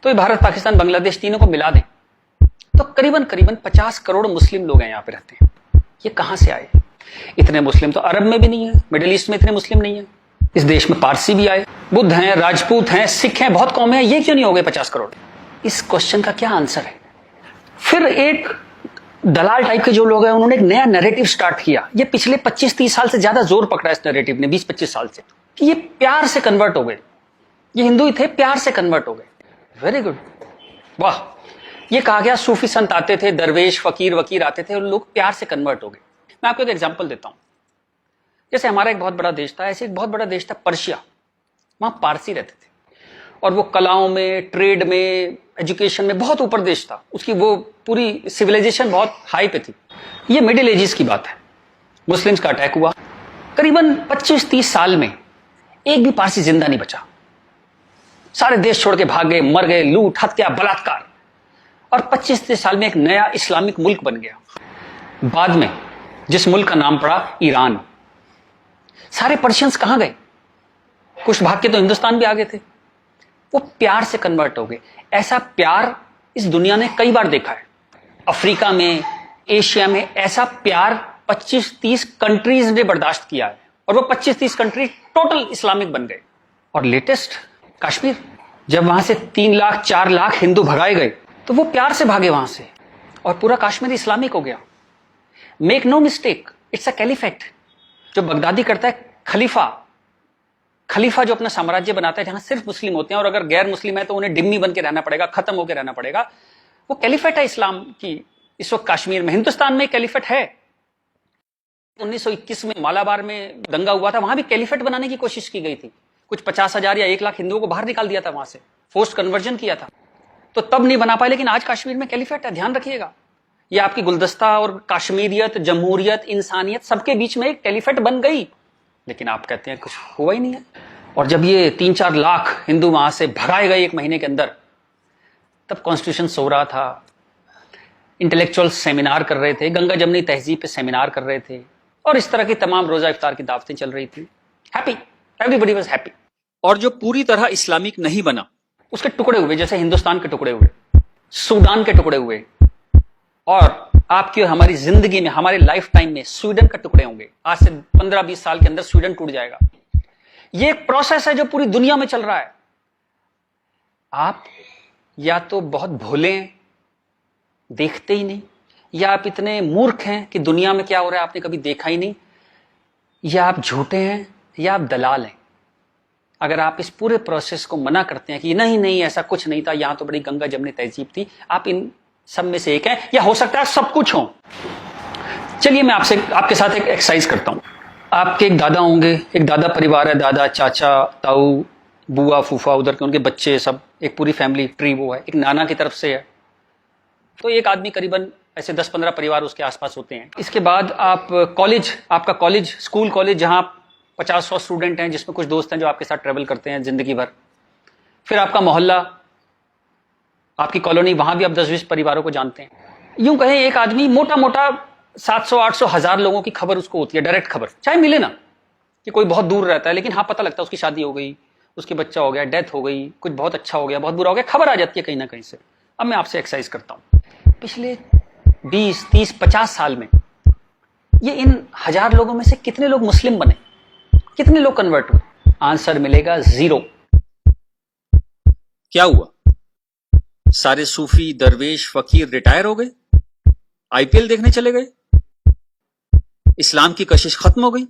तो ये भारत, पाकिस्तान, बांग्लादेश तीनों को मिला दें तो करीबन करीबन 50 करोड़ मुस्लिम लोग हैं यहाँ पे रहते हैं। ये कहां से आए? इतने मुस्लिम तो अरब में भी नहीं है, मिडिल ईस्ट में इतने मुस्लिम नहीं है। इस देश में पारसी भी आए, बुद्ध हैं, राजपूत हैं, सिख हैं, बहुत कौमें हैं, ये क्यों नहीं हो गए 50 करोड़? इस क्वेश्चन का क्या आंसर है? फिर एक दलाल टाइप के जो लोग हैं उन्होंने एक नया नैरेटिव स्टार्ट किया। ये पिछले 25-30 साल से ज्यादा जोर पकड़ा इस नैरेटिव ने, 20-25 साल से, कि ये प्यार से कन्वर्ट हो गए। ये हिंदू ही थे, प्यार से कन्वर्ट हो गए। वेरी गुड, वाह। ये कहा गया सूफी संत आते थे, दरवेश फकीर वकीर आते थे और लोग प्यार से कन्वर्ट हो गए। मैं आपको एक एग्जांपल देता हूं। जैसे हमारा एक बहुत बड़ा देश था, ऐसे एक बहुत बड़ा देश था पर्शिया। वहां पारसी रहते थे और वो कलाओं में, ट्रेड में, एजुकेशन में बहुत ऊपर देश था। उसकी वो पूरी सिविलाइजेशन बहुत हाई पे थी। ये मिडिल एजेस की बात है। मुस्लिम्स का अटैक हुआ, करीबन 25-30 साल में एक भी पारसी जिंदा नहीं बचा। सारे देश छोड़ के भाग गए, मर गए, लूट, हत्या, बलात्कार। और 25-30 साल में एक नया इस्लामिक मुल्क बन गया। बाद में जिस मुल्क का नाम पड़ा ईरान। सारे पर्शियंस कहां गए? कुछ भाग के तो हिंदुस्तान भी आ गए थे। वो प्यार से कन्वर्ट हो गए। ऐसा प्यार इस दुनिया ने कई बार देखा है। अफ्रीका में, एशिया में ऐसा प्यार 25-30 कंट्रीज ने बर्दाश्त किया है और वो 25-30 कंट्री टोटल इस्लामिक बन गए। और लेटेस्ट कश्मीर, जब वहां से 3 लाख 4 लाख हिंदू भगाए गए तो वो प्यार से भागे वहां से और पूरा कश्मीर इस्लामिक हो गया। Make no mistake, it's a caliphate. जो बगदादी करता है खलीफा जो अपना साम्राज्य बनाता है जहां सिर्फ मुस्लिम होते हैं और अगर गैर मुस्लिम है तो उन्हें डिम्मी बन के रहना पड़ेगा, खत्म होकर रहना पड़ेगा। वो कैलिफेट है इस्लाम की। इस वक्त कश्मीर में, हिंदुस्तान में कैलिफेट है। 1921 में मालाबार में दंगा हुआ था, वहां भी कैलिफेट बनाने की कोशिश की गई थी। कुछ 50,000 या 1 लाख हिंदुओं को बाहर निकाल दिया था वहां से, फोर्स्ड कन्वर्जन किया था। तो तब नहीं बना पाए, लेकिन आज कश्मीर में कैलिफेट है। ध्यान रखिएगा, ये आपकी गुलदस्ता और कश्मीरियत, जमहूरियत, इंसानियत सबके बीच में एक कैलिफेट बन गई। लेकिन आप कहते हैं कुछ हुआ ही नहीं है। और जब ये 3-4 लाख हिंदू वहां से भगाए गए 1 महीने के अंदर, तब कॉन्स्टिट्यूशन सो रहा था, इंटेलेक्चुअल सेमिनार कर रहे थे, गंगा जमनी तहजीब पे सेमिनार कर रहे थे और इस तरह की तमाम रोजा इफ्तार की दावतें चल रही थी। Happy, everybody was happy. और जो पूरी तरह इस्लामिक नहीं बना, उसके टुकड़े हुए, जैसे हिंदुस्तान के टुकड़े हुए, सूडान के टुकड़े हुए, और आपकी और हमारी जिंदगी में, हमारे लाइफ टाइम में स्वीडन के टुकड़े होंगे। आज से 15-20 साल के अंदर स्वीडन टूट जाएगा। ये एक प्रोसेस है जो पूरी दुनिया में चल रहा है। आप या तो बहुत भोले हैं, देखते ही नहीं, या आप इतने मूर्ख हैं कि दुनिया में क्या हो रहा है आपने कभी देखा ही नहीं, या आप झूठे हैं, या आप दलाल हैं। अगर आप इस पूरे प्रोसेस को मना करते हैं कि नहीं नहीं ऐसा कुछ नहीं था, यहां तो बड़ी गंगा जमनी तहजीब थी, आप इन सब में से एक है, या हो सकता है सब कुछ हो। चलिए मैं आपके साथ एक एक्सरसाइज करता हूं। आपके एक दादा होंगे, एक दादा परिवार है, दादा, चाचा, ताऊ, बुआ, फूफा, उधर के उनके बच्चे, सब एक पूरी फैमिली ट्री वो है। एक नाना की तरफ से है, तो एक आदमी करीबन ऐसे 10-15 परिवार उसके आसपास होते हैं। इसके बाद आप कॉलेज, आपका कॉलेज, स्कूल कॉलेज, जहां 50-100 स्टूडेंट हैं, जिसमें कुछ दोस्त हैं जो आपके साथ ट्रेवल करते हैं जिंदगी भर। फिर आपका मोहल्ला, आपकी कॉलोनी, वहां भी आप 10-20 परिवारों को जानते हैं। यूं कहें एक आदमी मोटा मोटा 700-800 1000 लोगों की खबर उसको होती है, डायरेक्ट खबर, चाहे मिले ना, कि कोई बहुत दूर रहता है, लेकिन हाँ पता लगता है उसकी शादी हो गई, उसके बच्चा हो गया, डेथ हो गई, कुछ बहुत अच्छा हो गया, बहुत बुरा हो गया, खबर आ जाती है कहीं ना कहीं से। अब मैं आपसे एक्सरसाइज करता हूं। पिछले 20, 30, 50 साल में ये इन 1000 लोगों में से कितने लोग मुस्लिम बने, कितने लोग कन्वर्ट हुए? आंसर मिलेगा 0। क्या हुआ? सारे सूफी, दरवेश, फकीर रिटायर हो गए, आईपीएल देखने चले गए, इस्लाम की कशिश खत्म हो गई।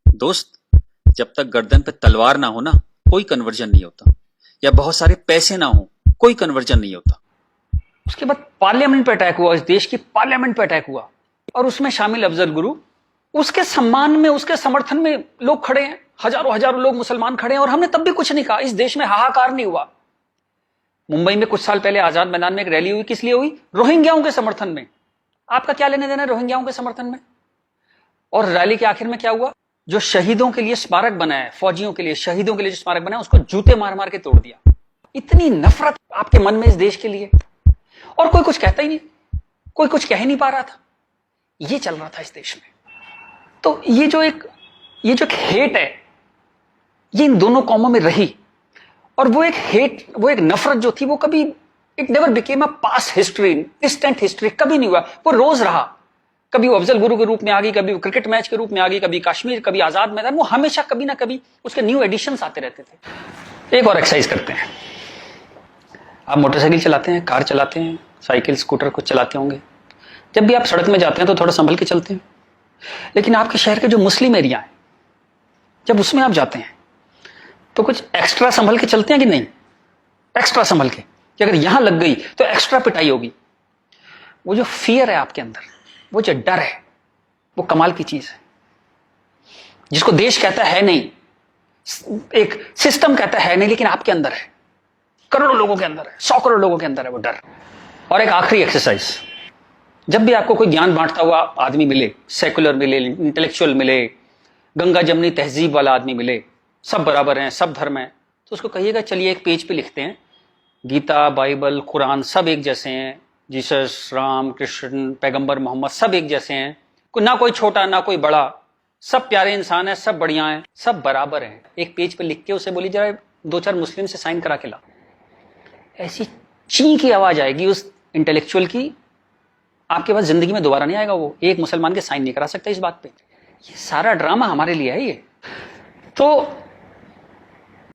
दोस्त, जब तक गर्दन पे तलवार ना हो ना, कोई कन्वर्जन नहीं होता, या बहुत सारे पैसे ना हो, कोई कन्वर्जन नहीं होता। उसके बाद पार्लियामेंट पे अटैक हुआ, इस देश की पार्लियामेंट पे अटैक हुआ, और उसमें शामिल अफजल गुरु, उसके सम्मान में, उसके समर्थन में लोग खड़े हैं, हजारों लोग मुसलमान खड़े हैं, और हमने तब भी कुछ नहीं कहा। इस देश में हाहाकार नहीं हुआ। मुंबई में कुछ साल पहले आजाद मैदान में एक रैली हुई, किस लिए हुई? रोहिंग्याओं के समर्थन में। आपका क्या लेने देना रोहिंग्याओं के समर्थन में? और रैली के आखिर में क्या हुआ? जो शहीदों के लिए स्मारक बना है, फौजियों के लिए, शहीदों के लिए जो स्मारक बना है, उसको जूते मार मार के तोड़ दिया। इतनी नफरत आपके मन में इस देश के लिए, और कोई कुछ कहता ही नहीं, कोई कुछ कह ही नहीं पा रहा था। ये चल रहा था इस देश में। तो ये जो एक हेट है, ये इन दोनों कौमों में रही, और वो एक नफरत जो थी वो कभी, it never became a past history, distant history, कभी नहीं हुआ, वो रोज रहा। कभी वो अफजल गुरु के रूप में आ गई, कभी वो क्रिकेट मैच के रूप में आ गई, कभी कश्मीर, कभी आजाद मैदान, वो हमेशा कभी ना कभी उसके न्यू एडिशंस आते रहते थे। एक और एक्सरसाइज करते हैं। आप मोटरसाइकिल चलाते हैं, कार चलाते हैं, साइकिल स्कूटर कुछ चलाते होंगे। जब भी आप सड़क में जाते हैं तो थोड़ा संभल के चलते हैं, लेकिन आपके शहर के जो मुस्लिम एरिया है, जब उसमें आप जाते हैं तो कुछ एक्स्ट्रा संभल के चलते हैं कि नहीं? एक्स्ट्रा संभल के, कि अगर यहां लग गई तो एक्स्ट्रा पिटाई होगी। वो जो फियर है आपके अंदर, वो जो डर है, वो कमाल की चीज है, जिसको देश कहता है नहीं, एक सिस्टम कहता है नहीं, लेकिन आपके अंदर है, करोड़ों लोगों के अंदर है, 100 करोड़ लोगों के अंदर है वो डर। और एक आखिरी एक्सरसाइज, जब भी आपको कोई ज्ञान बांटता हुआ आदमी मिले, सेकुलर मिले, इंटेलेक्चुअल मिले, गंगा जमनी तहजीब वाला आदमी मिले, सब बराबर हैं, सब धर्म है, तो उसको कहिएगा चलिए एक पेज पे लिखते हैं, गीता, बाइबल, कुरान सब एक जैसे हैं, जीसस, राम, कृष्ण, पैगंबर मोहम्मद सब एक जैसे हैं, ना कोई छोटा ना कोई बड़ा, सब प्यारे इंसान है, सब बढ़िया हैं, सब बराबर हैं। एक पेज पे लिख के उसे बोली जरा 2-4 मुस्लिम से साइन करा के ला। ऐसी ची की आवाज आएगी उस इंटेलेक्चुअल की, आपके पास जिंदगी में दोबारा नहीं आएगा। वो एक मुसलमान के साइन नहीं करा सकता इस बात पे। ये सारा ड्रामा हमारे लिए है ये। तो